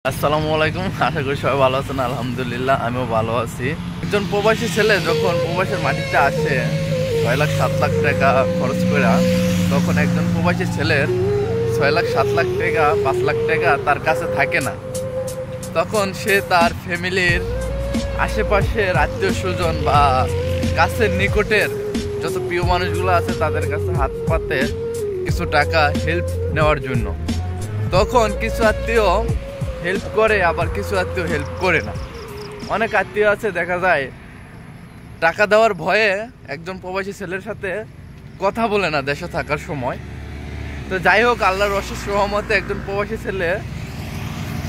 আসসালামু আলাইকুম, আশা করি সবাই ভালো আছেন। আলহামদুলিল্লাহ আমিও ভালো আছি। একজন প্রবাসী ছেলে যখন প্রবাসের মাটিতে আসে 6 লাখ 7 লাখ টাকা খরচ করে, তখন একজন প্রবাসী ছেলের 6 লাখ 7 লাখ টাকা 5 লাখ টাকা তার কাছে থাকে না। তখন সে তার ফ্যামিলির আশেপাশের আত্মীয় স্বজন বা কাছের নিকটের যত প্রিয় মানুষগুলো আছে তাদের কাছে হাত পাতে কিছু টাকা হেল্প নেওয়ার জন্য। তখন কিছু আত্মীয় হেল্প করে, আবার কিছু আত্মীয় হেল্প করে না। অনেক আত্মীয় আছে দেখা যায় টাকা দেওয়ার ভয়ে একজন প্রবাসী ছেলের সাথে কথা বলে না দেশে থাকার সময়। তো যাই হোক, আল্লাহর অশেষ রহমতে একজন প্রবাসী ছেলে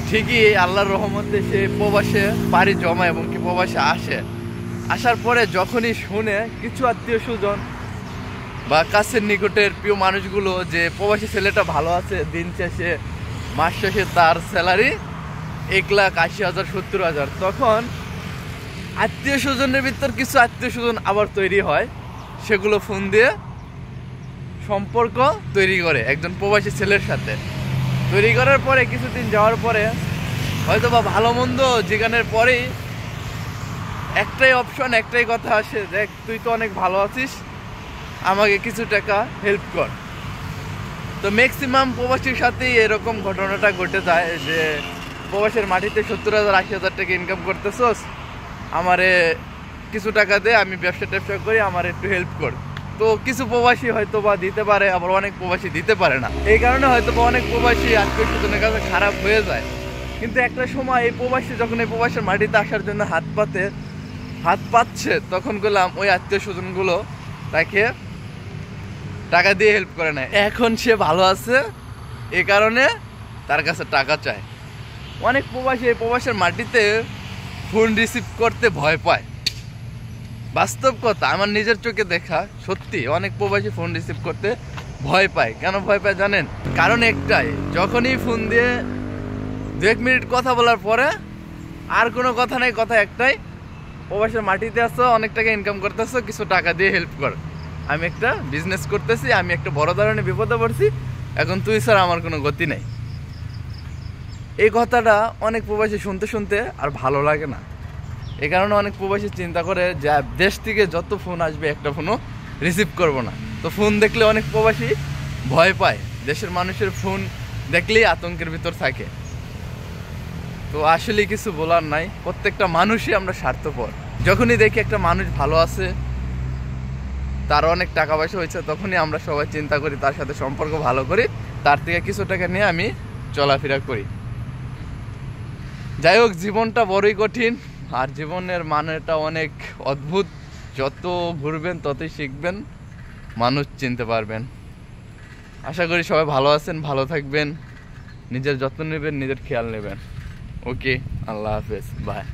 ঠিকই আল্লাহর রহমতে সে প্রবাসে পাড়ি জমায় এবং কি প্রবাসে আসার পরে যখনই শুনে কিছু আত্মীয় স্বজন বা কাছের নিকটের প্রিয় মানুষগুলো যে প্রবাসী ছেলেটা ভালো আছে, দিন শেষে মাস শেষে তার স্যালারি 1,80,000 70,000, তখন আত্মীয় স্বজনের ভিতর কিছু আত্মীয় স্বজন আবার তৈরি হয়, সেগুলো ফোন দিয়ে সম্পর্ক তৈরি করে একজন প্রবাসী ছেলের সাথে। তৈরি করার পরে কিছুদিন যাওয়ার পরে হয়তো বা ভালো মন্দ জিজ্ঞানের পরেই একটাই অপশন, একটাই কথা আসে, দেখ তুই তো অনেক ভালো আছিস, আমাকে কিছু টাকা হেল্প কর। তো ম্যাক্সিমাম প্রবাসীর সাথেই এরকম ঘটনাটা ঘটে যায় যে প্রবাসের মাটিতে 70,000 80,000 টাকা ইনকাম করতেছস, আমারে কিছু টাকা দে, আমি ব্যবসা করি, আমার একটু হেল্প কর। তো কিছু প্রবাসী হয়তো বা দিতে পারে, আবার অনেক প্রবাসী দিতে পারে না। এই কারণে হয়তো বা অনেক প্রবাসী আত্মীয় স্বজনের কাছে খারাপ হয়ে যায়। কিন্তু একটা সময় এই প্রবাসী যখন এই প্রবাসের মাটিতে আসার জন্য হাত পাচ্ছে, তখন গেলাম ওই আত্মীয় স্বজনগুলো তাকে টাকা দিয়ে হেল্প করে না। এখন সে ভালো আছে, এ কারণে তার কাছে টাকা চায়। অনেক প্রবাসী এই প্রবাসের মাটিতে ফোন রিসিভ করতে ভয় পায়। বাস্তব কথা, আমার নিজের চোখে দেখা সত্যি, অনেক প্রবাসী ফোন রিসিভ করতে ভয় পায়। কেন ভয় পায় জানেন? কারণ একটাই, যখনই ফোন দিয়ে 2-1 মিনিট কথা বলার পরে আর কোনো কথা নেই, কথা একটাই, প্রবাসের মাটিতে আসো, অনেক টাকা ইনকাম করতেছো, কিছু টাকা দিয়ে হেল্প কর, আমি একটা বিজনেস করতেছি, আমি একটা বড় ধরনের বিপদে পড়ছি, এখন তুই ছাড়া আমার কোনো গতি নেই। এই কথাটা অনেক প্রবাসী শুনতে আর ভালো লাগে না। এই কারণে অনেক প্রবাসী চিন্তা করে যে দেশ থেকে যত ফোন আসবে একটা ফোনও রিসিভ করব না। তো ফোন দেখলে অনেক প্রবাসী ভয় পায়, দেশের মানুষের ফোন দেখলেই আতঙ্কের ভিতর থাকে। তো আসলে কিছু বলার নাই, প্রত্যেকটা মানুষই আমরা স্বার্থপর। যখনই দেখি একটা মানুষ ভালো আছে, তার অনেক টাকা পয়সা হয়েছে, তখনই আমরা সবাই চিন্তা করি তার সাথে সম্পর্ক ভালো করি, তার থেকে কিছু টাকা নিয়ে আমি চলাফেরা করি। যাই হোক, জীবনটা বড়ই কঠিন, আর জীবনের মানেটা অনেক অদ্ভুত। যত ঘুরবেন ততই শিখবেন, মানুষ চিনতে পারবেন। আশা করি সবাই ভালো আছেন, ভালো থাকবেন, নিজের যত্ন নেবেন, নিজের খেয়াল নেবেন। ওকে, আল্লাহ হাফেজ, বাই।